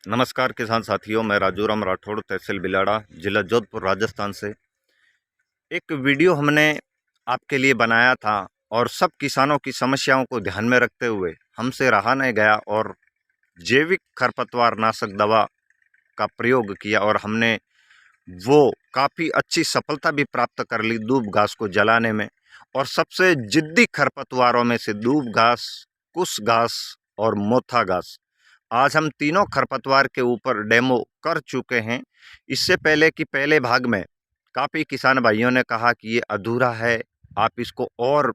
नमस्कार किसान साथियों, मैं राजूराम राठौड़, तहसील बिलाड़ा, जिला जोधपुर, राजस्थान से। एक वीडियो हमने आपके लिए बनाया था और सब किसानों की समस्याओं को ध्यान में रखते हुए हमसे रहा नहीं गया और जैविक खरपतवार नाशक दवा का प्रयोग किया और हमने वो काफ़ी अच्छी सफलता भी प्राप्त कर ली दूब घास को जलाने में। और सबसे जिद्दी खरपतवारों में से दूब घास, कुश घास और मोथा घास, आज हम तीनों खरपतवार के ऊपर डेमो कर चुके हैं। इससे पहले कि पहले भाग में काफ़ी किसान भाइयों ने कहा कि ये अधूरा है, आप इसको और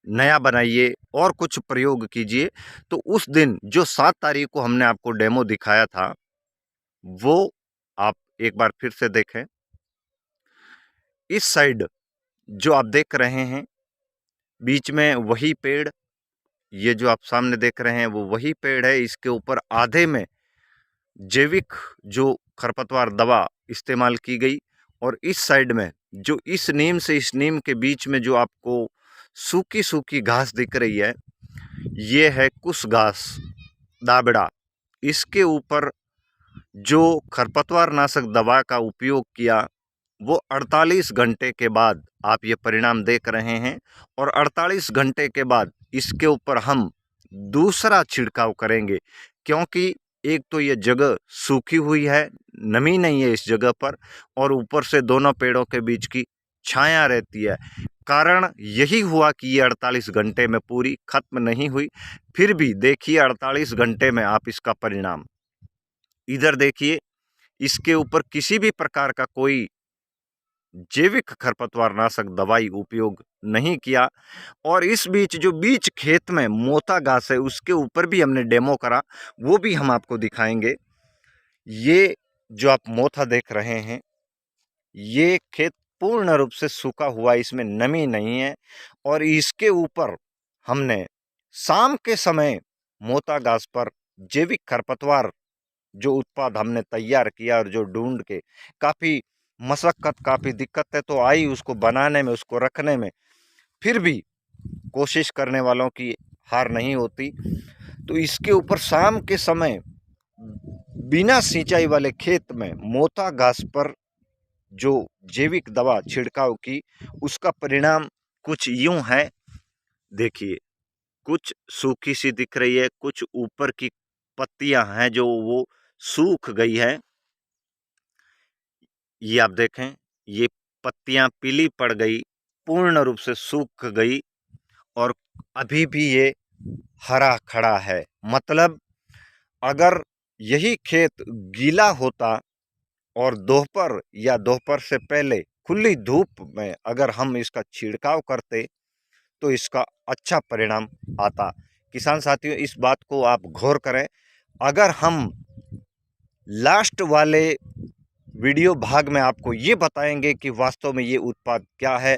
नया बनाइए और कुछ प्रयोग कीजिए। तो उस दिन जो 7 तारीख को हमने आपको डेमो दिखाया था, वो आप एक बार फिर से देखें। इस साइड जो आप देख रहे हैं, बीच में वही पेड़, ये जो आप सामने देख रहे हैं वो वही पेड़ है। इसके ऊपर आधे में जैविक जो खरपतवार दवा इस्तेमाल की गई और इस साइड में जो इस नीम से इस नीम के बीच में जो आपको सूखी सूखी घास दिख रही है, ये है कुश घास, दाबड़ा। इसके ऊपर जो खरपतवार नाशक दवा का उपयोग किया, वो 48 घंटे के बाद आप ये परिणाम देख रहे हैं। और 48 घंटे के बाद इसके ऊपर हम दूसरा छिड़काव करेंगे, क्योंकि एक तो ये जगह सूखी हुई है, नमी नहीं है इस जगह पर, और ऊपर से दोनों पेड़ों के बीच की छाया रहती है। कारण यही हुआ कि ये 48 घंटे में पूरी खत्म नहीं हुई। फिर भी देखिए 48 घंटे में आप इसका परिणाम इधर देखिए। इसके ऊपर किसी भी प्रकार का कोई जैविक खरपतवार नाशक दवाई उपयोग नहीं किया। और इस बीच जो बीच खेत में मोथा घास है, उसके ऊपर भी हमने डेमो करा, वो भी हम आपको दिखाएंगे। ये जो आप मोथा देख रहे हैं, ये खेत पूर्ण रूप से सूखा हुआ, इसमें नमी नहीं है। और इसके ऊपर हमने शाम के समय मोथा घास पर जैविक खरपतवार जो उत्पाद हमने तैयार किया और जो ढूंढ के काफ़ी मशक्क़त, काफ़ी दिक्कतें तो आई उसको बनाने में, उसको रखने में, फिर भी कोशिश करने वालों की हार नहीं होती। तो इसके ऊपर शाम के समय बिना सिंचाई वाले खेत में मोथा घास पर जो जैविक दवा छिड़काव की, उसका परिणाम कुछ यूं है। देखिए, कुछ सूखी सी दिख रही है, कुछ ऊपर की पत्तियां हैं जो वो सूख गई है। ये आप देखें, ये पत्तियां पीली पड़ गई, पूर्ण रूप से सूख गई और अभी भी ये हरा खड़ा है। मतलब अगर यही खेत गीला होता और दोपहर या दोपहर से पहले खुली धूप में अगर हम इसका छिड़काव करते, तो इसका अच्छा परिणाम आता। किसान साथियों, इस बात को आप गौर करें। अगर हम लास्ट वाले वीडियो भाग में आपको ये बताएंगे कि वास्तव में ये उत्पाद क्या है,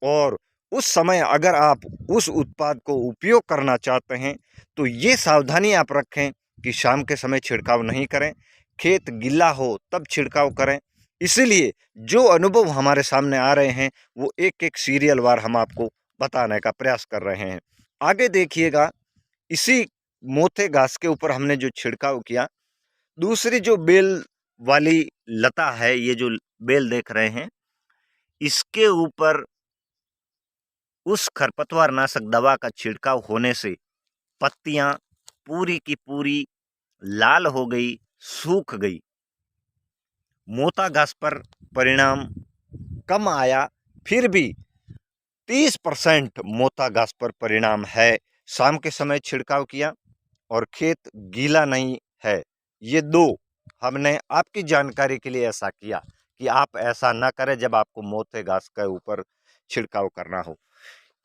और उस समय अगर आप उस उत्पाद को उपयोग करना चाहते हैं तो ये सावधानी आप रखें कि शाम के समय छिड़काव नहीं करें, खेत गीला हो तब छिड़काव करें। इसीलिए जो अनुभव हमारे सामने आ रहे हैं, वो एक एक सीरियल वार हम आपको बताने का प्रयास कर रहे हैं। आगे देखिएगा, इसी मोथे घास के ऊपर हमने जो छिड़काव किया, दूसरी जो बेल वाली लता है, ये जो बेल देख रहे हैं, इसके ऊपर उस खरपतवार नाशक दवा का छिड़काव होने से पत्तियां पूरी की पूरी लाल हो गई, सूख गई। मोथा घास पर परिणाम कम आया, फिर भी 30% मोथा घास पर परिणाम है। शाम के समय छिड़काव किया और खेत गीला नहीं है। ये दो हमने आपकी जानकारी के लिए ऐसा किया कि आप ऐसा ना करें जब आपको मोथे घास के ऊपर छिड़काव करना हो।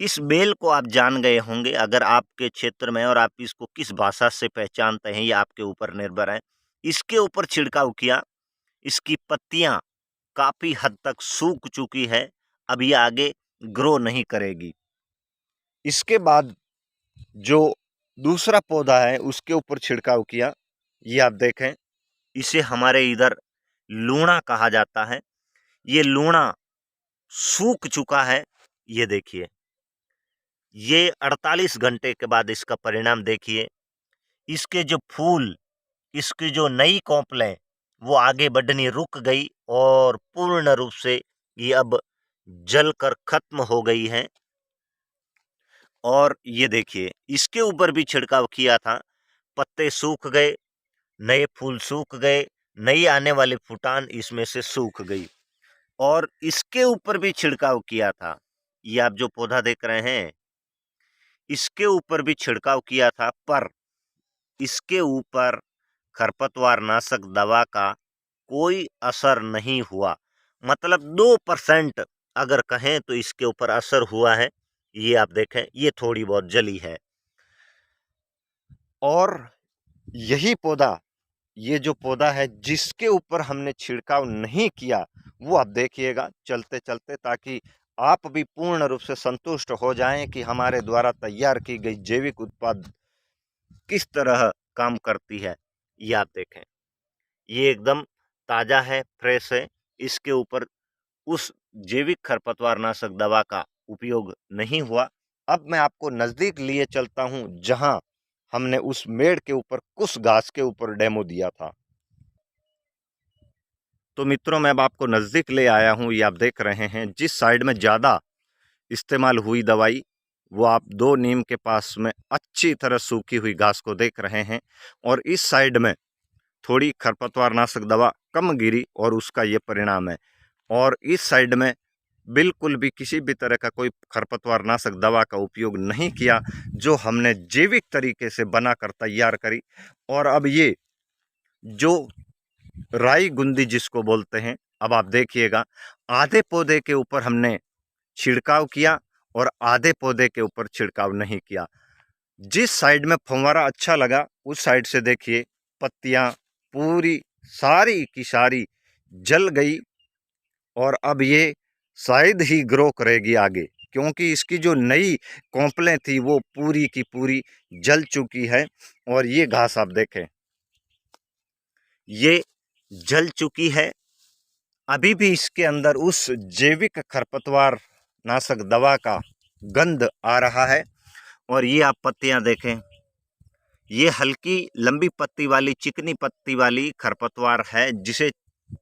इस बेल को आप जान गए होंगे, अगर आपके क्षेत्र में, और आप इसको किस भाषा से पहचानते हैं ये आपके ऊपर निर्भर है। इसके ऊपर छिड़काव किया, इसकी पत्तियां काफी हद तक सूख चुकी है, अब ये आगे ग्रो नहीं करेगी। इसके बाद जो दूसरा पौधा है उसके ऊपर छिड़काव किया, ये आप देखें, इसे हमारे इधर लूणा कहा जाता है। ये लूणा सूख चुका है, ये देखिए। ये 48 घंटे के बाद इसका परिणाम देखिए। इसके जो फूल इसकी जो नई कॉम्प्लें वो आगे बढ़नी रुक गई और पूर्ण रूप से ये अब जलकर खत्म हो गई है। और ये देखिए इसके ऊपर भी छिड़काव किया था, पत्ते सूख गए, नए फूल सूख गए, नई आने वाली फुटान इसमें से सूख गई। और इसके ऊपर भी छिड़काव किया था, ये आप जो पौधा देख रहे हैं इसके ऊपर भी छिड़काव किया था, पर इसके ऊपर खरपतवार नाशक दवा का कोई असर नहीं हुआ। मतलब 2% अगर कहें तो इसके ऊपर असर हुआ है। ये आप देखें, ये थोड़ी बहुत जली है। और यही पौधा, ये जो पौधा है जिसके ऊपर हमने छिड़काव नहीं किया, वो आप देखिएगा चलते चलते, ताकि आप भी पूर्ण रूप से संतुष्ट हो जाएं कि हमारे द्वारा तैयार की गई जैविक उत्पाद किस तरह काम करती है। ये आप देखें, ये एकदम ताज़ा है, फ्रेश है। इसके ऊपर उस जैविक खरपतवारनाशक दवा का उपयोग नहीं हुआ। अब मैं आपको नज़दीक लिए चलता हूं, जहां हमने उस मेड़ के ऊपर कुछ घास के ऊपर डेमो दिया था। तो मित्रों, मैं अब आपको नज़दीक ले आया हूं। ये आप देख रहे हैं, जिस साइड में ज़्यादा इस्तेमाल हुई दवाई, वो आप 2 नीम के पास में अच्छी तरह सूखी हुई घास को देख रहे हैं। और इस साइड में थोड़ी खरपतवारनाशक दवा कम गिरी और उसका ये परिणाम है। और इस साइड में बिल्कुल भी किसी भी तरह का कोई खरपतवारनाशक दवा का उपयोग नहीं किया, जो हमने जैविक तरीके से बनाकर तैयार करी। और अब ये जो राई गुंदी जिसको बोलते हैं, अब आप देखिएगा, आधे पौधे के ऊपर हमने छिड़काव किया और आधे पौधे के ऊपर छिड़काव नहीं किया। जिस साइड में फव्वारा अच्छा लगा उस साइड से देखिए पत्तियां पूरी सारी की सारी जल गई। और अब ये शायद ही ग्रो करेगी आगे, क्योंकि इसकी जो नई कॉम्प्लें थी वो पूरी की पूरी जल चुकी है। और ये घास आप देखें, ये जल चुकी है। अभी भी इसके अंदर उस जैविक खरपतवार नाशक दवा का गंध आ रहा है। और ये आप पत्तियां देखें, ये हल्की लंबी पत्ती वाली, चिकनी पत्ती वाली खरपतवार है, जिसे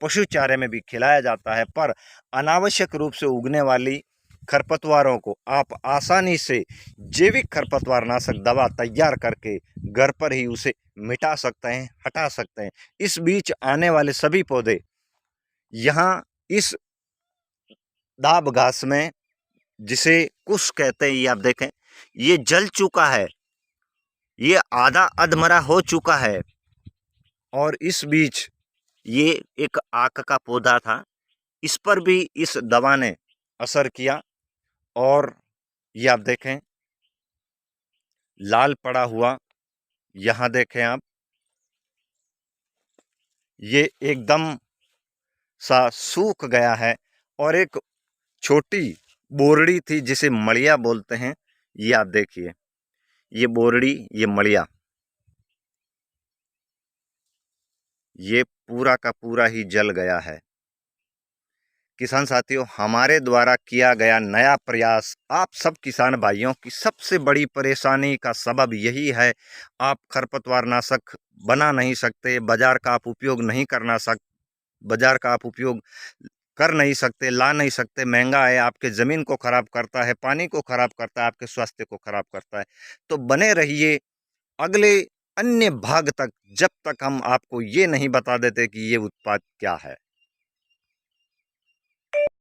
पशु चारे में भी खिलाया जाता है। पर अनावश्यक रूप से उगने वाली खरपतवारों को आप आसानी से जैविक खरपतवारनाशक दवा तैयार करके घर पर ही उसे मिटा सकते हैं, हटा सकते हैं। इस बीच आने वाले सभी पौधे यहाँ इस दाब घास में, जिसे कुश कहते हैं, ये आप देखें, ये जल चुका है, ये आधा अधमरा हो चुका है। और इस बीच ये एक आक का पौधा था, इस पर भी इस दवा ने असर किया। और ये आप देखें लाल पड़ा हुआ, यहाँ देखें आप, ये एकदम सा सूख गया है। और एक छोटी बोरड़ी थी जिसे मड़िया बोलते हैं, ये आप देखिए, ये बोरड़ी, ये मड़िया, ये पूरा का पूरा ही जल गया है। किसान साथियों, हमारे द्वारा किया गया नया प्रयास आप सब किसान भाइयों की सबसे बड़ी परेशानी का सबब यही है। आप खरपतवारनाशक बना नहीं सकते, बाजार का आप उपयोग नहीं करना बाजार का आप उपयोग कर नहीं सकते, ला नहीं सकते, महंगा है, आपके ज़मीन को ख़राब करता है, पानी को ख़राब करता है, आपके स्वास्थ्य को ख़राब करता है। तो बने रहिए अगले अन्य भाग तक, जब तक हम आपको ये नहीं बता देते कि ये उत्पाद क्या है।